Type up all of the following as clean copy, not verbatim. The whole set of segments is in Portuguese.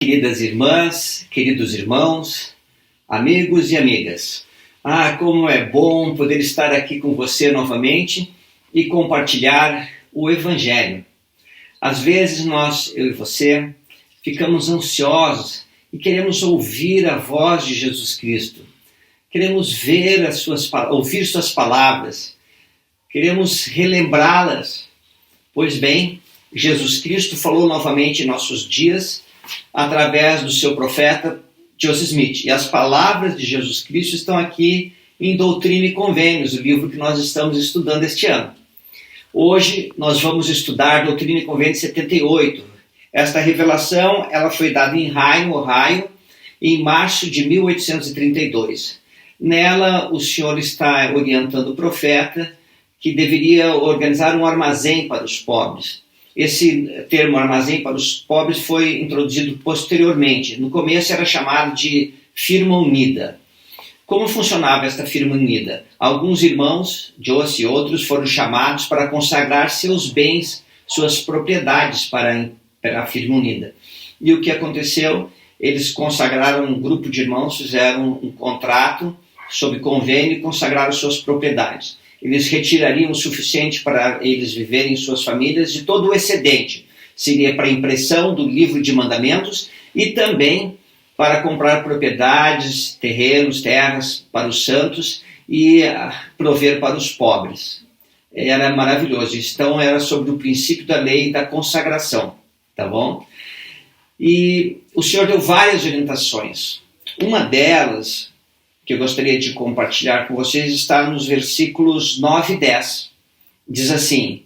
Queridas irmãs, queridos irmãos, amigos e amigas. Como é bom poder estar aqui com você novamente e compartilhar o Evangelho. Às vezes eu e você, ficamos ansiosos e queremos ouvir a voz de Jesus Cristo. Queremos ouvir suas palavras, queremos relembrá-las. Pois bem, Jesus Cristo falou novamente em nossos dias através do seu profeta Joseph Smith. E as palavras de Jesus Cristo estão aqui em Doutrina e Convênios, o livro que nós estamos estudando este ano. Hoje nós vamos estudar Doutrina e Convênios 78. Esta revelação ela foi dada em Rhyne, Ohio, em março de 1832. Nela o Senhor está orientando o profeta que deveria organizar um armazém para os pobres. Esse termo armazém para os pobres foi introduzido posteriormente. No começo era chamado de firma unida. Como funcionava esta firma unida? Alguns irmãos, Joseph e outros, foram chamados para consagrar seus bens, suas propriedades para a firma unida. E o que aconteceu? Eles consagraram um grupo de irmãos, fizeram um contrato sob convênio e consagraram suas propriedades. Eles retirariam o suficiente para eles viverem em suas famílias de todo o excedente. Seria para a impressão do livro de mandamentos e também para comprar propriedades, terrenos, terras para os santos e prover para os pobres. Era maravilhoso. Então era sobre o princípio da lei da consagração, tá bom? E o Senhor deu várias orientações. Uma delas que eu gostaria de compartilhar com vocês está nos versículos 9 e 10. Diz assim: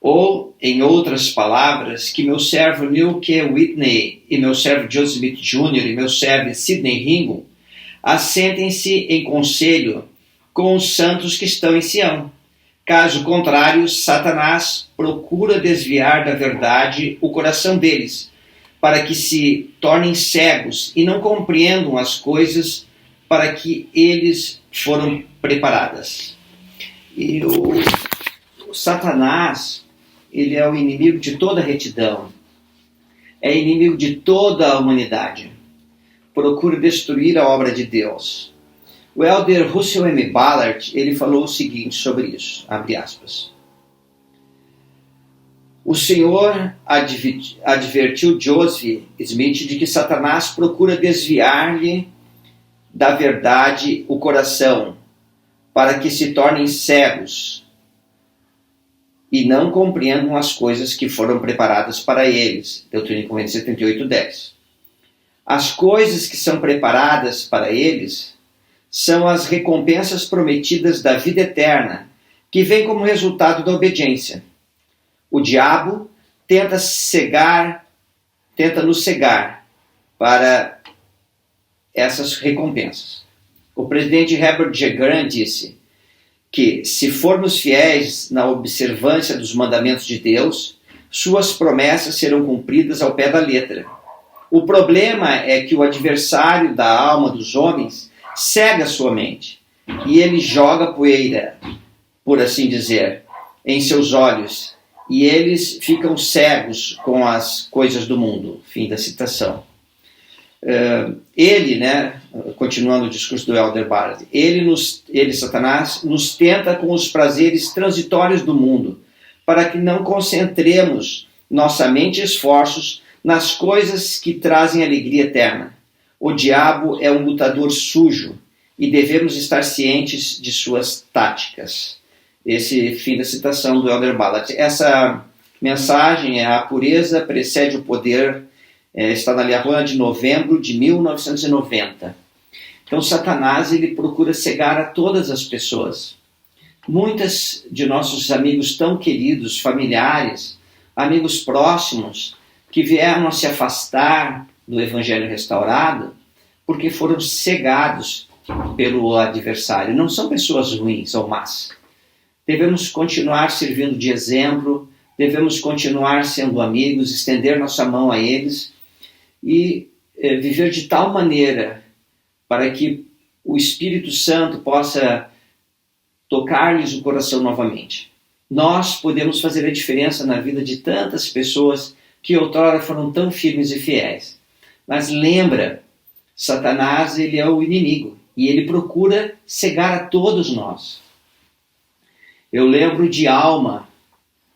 ou, em outras palavras, que meu servo Neil K. Whitney e meu servo Joseph Smith Jr. e meu servo Sidney Ringo assentem-se em conselho com os santos que estão em Sião. Caso contrário, Satanás procura desviar da verdade o coração deles, para que se tornem cegos e não compreendam as coisas para que eles foram preparadas. E o Satanás, ele é o inimigo de toda retidão, é inimigo de toda a humanidade, procura destruir a obra de Deus. O elder Russell M. Ballard, ele falou o seguinte sobre isso, abre aspas: o Senhor advertiu Joseph Smith de que Satanás procura desviar-lhe da verdade o coração, para que se tornem cegos e não compreendam as coisas que foram preparadas para eles. Doutrina e Convênios 78:10. As coisas que são preparadas para eles são as recompensas prometidas da vida eterna, que vem como resultado da obediência. O diabo tenta nos cegar para essas recompensas. O presidente Herbert G. Grant disse que, se formos fiéis na observância dos mandamentos de Deus, suas promessas serão cumpridas ao pé da letra. O problema é que o adversário da alma dos homens cega sua mente, e ele joga poeira, por assim dizer, em seus olhos, e eles ficam cegos com as coisas do mundo. Fim da citação. Continuando o discurso do elder Ballard, Satanás, nos tenta com os prazeres transitórios do mundo, para que não concentremos nossa mente e esforços nas coisas que trazem alegria eterna. O diabo é um lutador sujo e devemos estar cientes de suas táticas. Esse fim da citação do elder Ballard. Essa mensagem é: a pureza precede o poder. Está na Liahona de novembro de 1990. Então Satanás ele procura cegar a todas as pessoas. Muitos de nossos amigos tão queridos, familiares, amigos próximos, que vieram a se afastar do Evangelho restaurado porque foram cegados pelo adversário. Não são pessoas ruins ou más. Devemos continuar servindo de exemplo, devemos continuar sendo amigos, estender nossa mão a eles e viver de tal maneira para que o Espírito Santo possa tocar-lhes o coração novamente. Nós podemos fazer a diferença na vida de tantas pessoas que outrora foram tão firmes e fiéis. Mas lembra, Satanás, ele é o inimigo e ele procura cegar a todos nós. Eu lembro de Alma,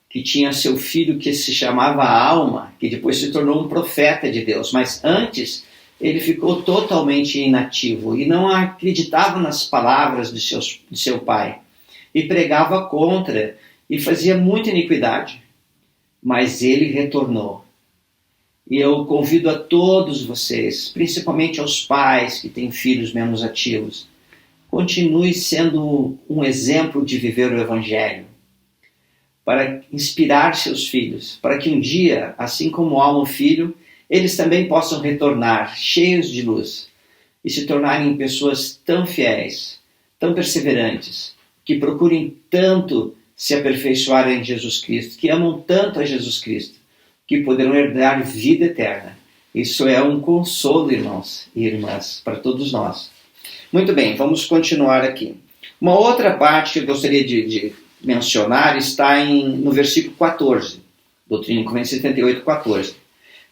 que tinha seu filho que se chamava Alma, que depois se tornou um profeta de Deus, mas antes ele ficou totalmente inativo e não acreditava nas palavras de seu pai e pregava contra e fazia muita iniquidade, mas ele retornou. E eu convido a todos vocês, principalmente aos pais que têm filhos menos ativos, continue sendo um exemplo de viver o Evangelho, para inspirar seus filhos, para que um dia, assim como Alma, o filho, eles também possam retornar cheios de luz e se tornarem pessoas tão fiéis, tão perseverantes, que procurem tanto se aperfeiçoar em Jesus Cristo, que amam tanto a Jesus Cristo, que poderão herdar vida eterna. Isso é um consolo, irmãos e irmãs, para todos nós. Muito bem, vamos continuar aqui. Uma outra parte que eu gostaria de mencionar está no versículo 14, Doutrina e Convênio 78, 14.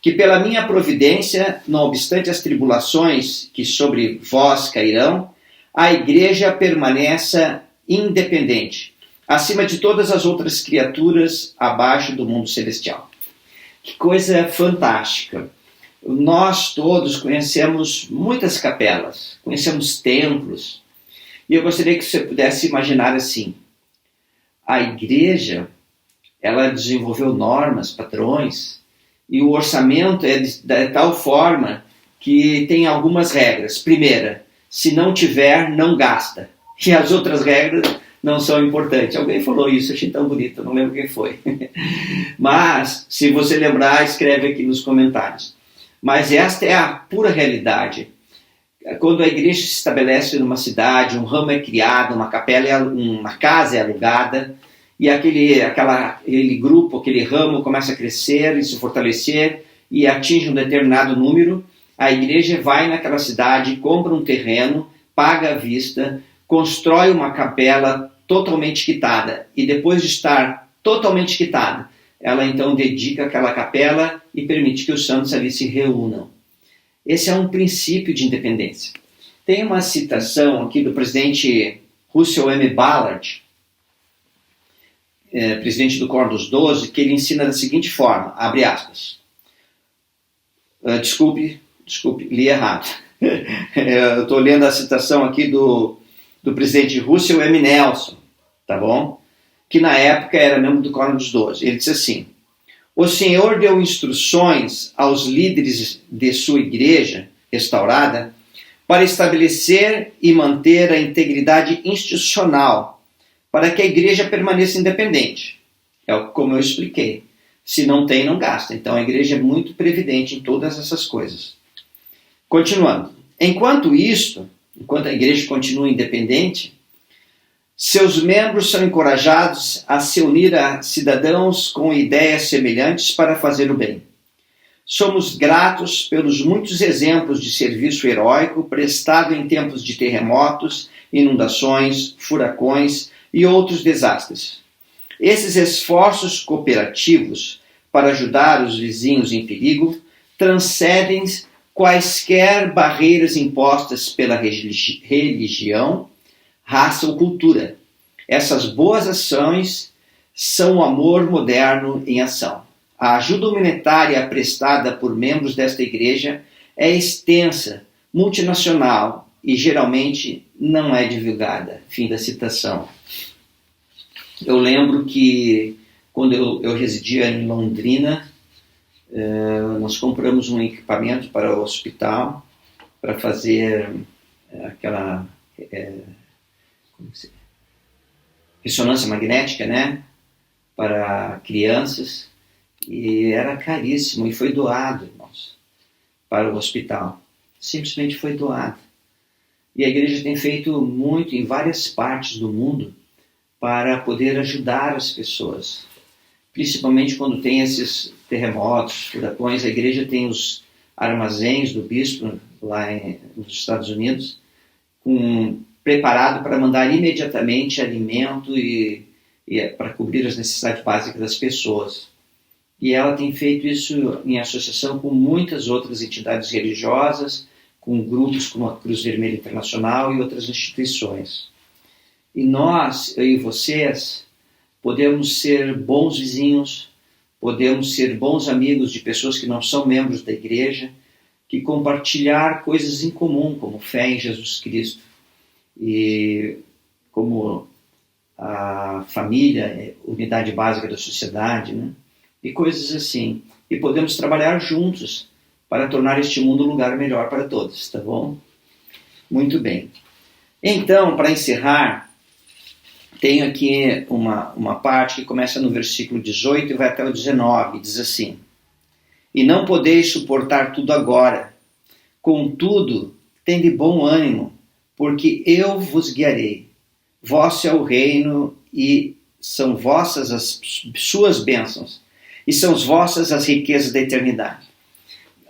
Que pela minha providência, não obstante as tribulações que sobre vós cairão, a igreja permaneça independente, acima de todas as outras criaturas abaixo do mundo celestial. Que coisa fantástica! Nós todos conhecemos muitas capelas, conhecemos templos, e eu gostaria que você pudesse imaginar assim: a igreja, ela desenvolveu normas, padrões, e o orçamento é de tal forma que tem algumas regras. Primeira, se não tiver, não gasta. E as outras regras não são importantes. Alguém falou isso, achei tão bonito, não lembro quem foi. Mas, se você lembrar, escreve aqui nos comentários. Mas esta é a pura realidade. Quando a igreja se estabelece numa cidade, um ramo é criado, uma casa é alugada, e aquele grupo, aquele ramo começa a crescer e se fortalecer e atinge um determinado número, a igreja vai naquela cidade, compra um terreno, paga à vista, constrói uma capela totalmente quitada, e depois de estar totalmente quitada, ela então dedica aquela capela e permite que os santos ali se reúnam. Esse é um princípio de independência. Tem uma citação aqui do presidente Russell M. Ballard, presidente do Quórum dos 12, que ele ensina da seguinte forma, abre aspas. Desculpe, li errado. Eu estou lendo a citação aqui do presidente Russell M. Nelson, tá bom? Que na época era membro do Quórum dos 12. Ele disse assim: o Senhor deu instruções aos líderes de sua igreja restaurada para estabelecer e manter a integridade institucional, para que a igreja permaneça independente. É como eu expliquei. Se não tem, não gasta. Então a igreja é muito previdente em todas essas coisas. Continuando. Enquanto a igreja continua independente, seus membros são encorajados a se unir a cidadãos com ideias semelhantes para fazer o bem. Somos gratos pelos muitos exemplos de serviço heróico prestado em tempos de terremotos, inundações, furacões e outros desastres. Esses esforços cooperativos para ajudar os vizinhos em perigo transcendem quaisquer barreiras impostas pela religião, raça ou cultura. Essas boas ações são o amor moderno em ação. A ajuda humanitária prestada por membros desta igreja é extensa, multinacional e geralmente não é divulgada. Fim da citação. Eu lembro que quando eu residia em Londrina, nós compramos um equipamento para o hospital para fazer aquela ressonância magnética, né, para crianças, e era caríssimo e foi doado, irmãos, para o hospital. Simplesmente foi doado. E a igreja tem feito muito em várias partes do mundo para poder ajudar as pessoas. Principalmente quando tem esses terremotos, furacões, a igreja tem os armazéns do bispo lá nos Estados Unidos, preparado para mandar imediatamente alimento e para cobrir as necessidades básicas das pessoas. E ela tem feito isso em associação com muitas outras entidades religiosas, com grupos como a Cruz Vermelha Internacional e outras instituições. E nós, eu e vocês, podemos ser bons vizinhos, podemos ser bons amigos de pessoas que não são membros da igreja, que compartilhar coisas em comum, como fé em Jesus Cristo, e como a família, unidade básica da sociedade, né? E coisas assim. E podemos trabalhar juntos para tornar este mundo um lugar melhor para todos, tá bom? Muito bem. Então, para encerrar, tenho aqui uma parte que começa no versículo 18 e vai até o 19, diz assim: E não podeis suportar tudo agora, contudo, tende bom ânimo, porque eu vos guiarei. Vosso é o reino e são vossas as suas bênçãos, e são vossas as riquezas da eternidade.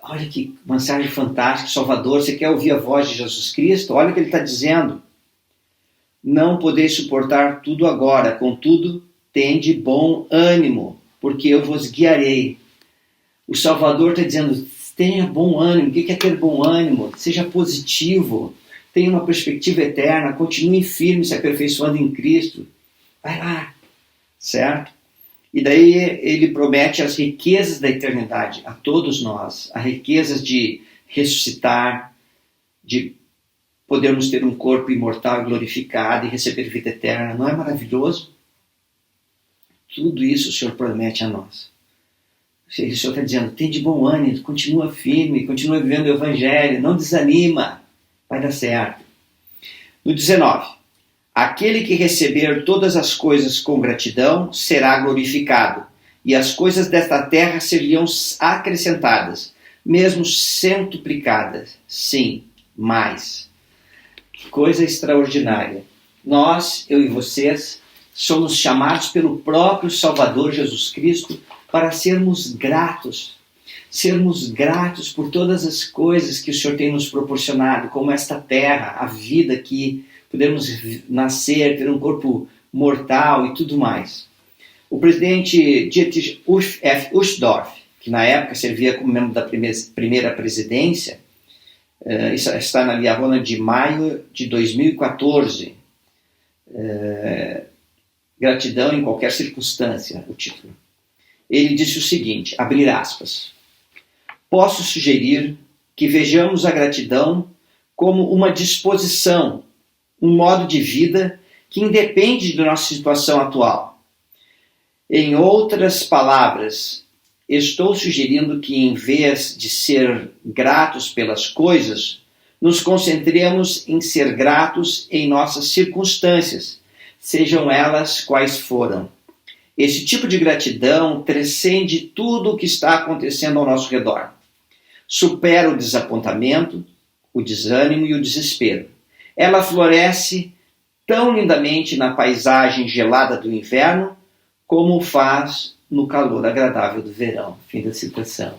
Olha que mensagem fantástica, Salvador. Você quer ouvir a voz de Jesus Cristo? Olha o que ele está dizendo. Não podeis suportar tudo agora, contudo, tende bom ânimo, porque eu vos guiarei. O Salvador está dizendo, tenha bom ânimo. O que é ter bom ânimo? Seja positivo, tenha uma perspectiva eterna, continue firme, se aperfeiçoando em Cristo. Vai lá, certo? E daí ele promete as riquezas da eternidade a todos nós, as riquezas de ressuscitar, de podermos ter um corpo imortal e glorificado e receber vida eterna. Não é maravilhoso? Tudo isso o Senhor promete a nós. O Senhor está dizendo, tem de bom ânimo, continua firme, continua vivendo o Evangelho, não desanima, vai dar certo. No 19, aquele que receber todas as coisas com gratidão será glorificado, e as coisas desta terra seriam acrescentadas, mesmo centuplicadas. Sim, mais. Que coisa extraordinária. Nós, eu e vocês, somos chamados pelo próprio Salvador Jesus Cristo para sermos gratos por todas as coisas que o Senhor tem nos proporcionado, como esta terra, a vida aqui, podemos nascer, ter um corpo mortal e tudo mais. O presidente Dietrich F. Uchtdorf, que na época servia como membro da primeira presidência, isso está na Via Rona de maio de 2014, Gratidão em qualquer circunstância, o título. Ele disse o seguinte, abrir aspas, posso sugerir que vejamos a gratidão como uma disposição, um modo de vida que independe da nossa situação atual. Em outras palavras, estou sugerindo que em vez de ser gratos pelas coisas, nos concentremos em ser gratos em nossas circunstâncias, sejam elas quais foram. Esse tipo de gratidão transcende tudo o que está acontecendo ao nosso redor. Supera o desapontamento, o desânimo e o desespero. Ela floresce tão lindamente na paisagem gelada do inverno, como o faz no calor agradável do verão. Fim da citação.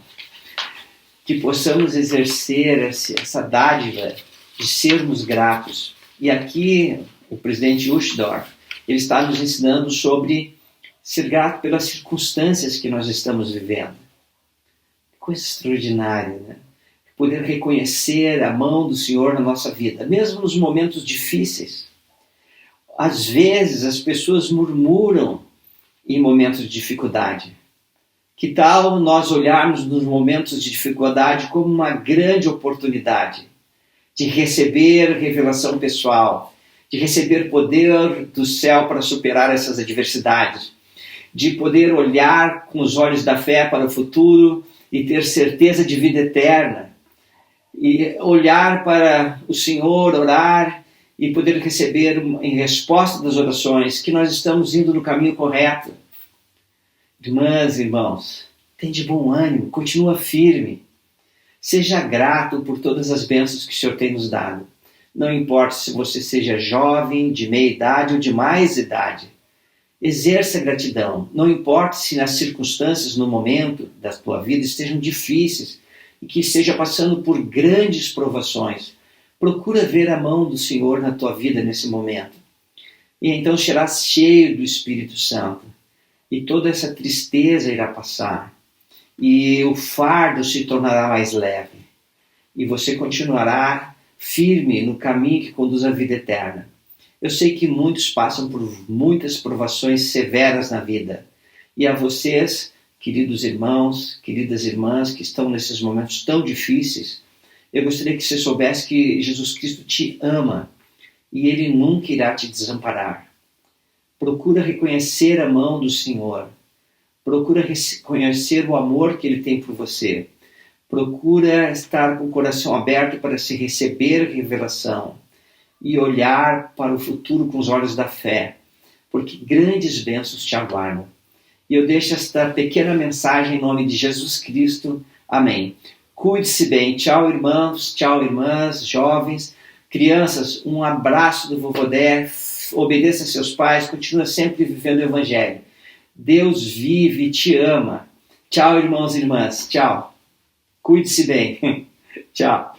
Que possamos exercer essa dádiva de sermos gratos. E aqui o presidente Uchtdorf, ele está nos ensinando sobre ser grato pelas circunstâncias que nós estamos vivendo. Coisa extraordinária, né? Poder reconhecer a mão do Senhor na nossa vida, mesmo nos momentos difíceis. Às vezes as pessoas murmuram em momentos de dificuldade. Que tal nós olharmos nos momentos de dificuldade como uma grande oportunidade de receber revelação pessoal, de receber poder do céu para superar essas adversidades, de poder olhar com os olhos da fé para o futuro e ter certeza de vida eterna, e olhar para o Senhor, orar e poder receber em resposta das orações que nós estamos indo no caminho correto. Irmãs e irmãos, tem de bom ânimo, continua firme. Seja grato por todas as bênçãos que o Senhor tem nos dado. Não importa se você seja jovem, de meia idade ou de mais idade. Exerça gratidão. Não importa se nas circunstâncias, no momento da tua vida, estejam difíceis e que esteja passando por grandes provações. Procura ver a mão do Senhor na tua vida nesse momento. E então serás cheio do Espírito Santo. E toda essa tristeza irá passar. e o fardo se tornará mais leve. E você continuará firme no caminho que conduz à vida eterna. Eu sei que muitos passam por muitas provações severas na vida. E a vocês, queridos irmãos, queridas irmãs, que estão nesses momentos tão difíceis, eu gostaria que você soubesse que Jesus Cristo te ama e Ele nunca irá te desamparar. Procura reconhecer a mão do Senhor. Procura reconhecer o amor que Ele tem por você. Procura estar com o coração aberto para se receber revelação e olhar para o futuro com os olhos da fé, porque grandes bênçãos te aguardam. E eu deixo esta pequena mensagem em nome de Jesus Cristo. Amém. Cuide-se bem. Tchau, irmãos. Tchau, irmãs, jovens, crianças. Um abraço do Vovô Dé. Obedeça a seus pais. Continua sempre vivendo o Evangelho. Deus vive e te ama. Tchau, irmãos e irmãs. Tchau. Cuide-se bem. Tchau.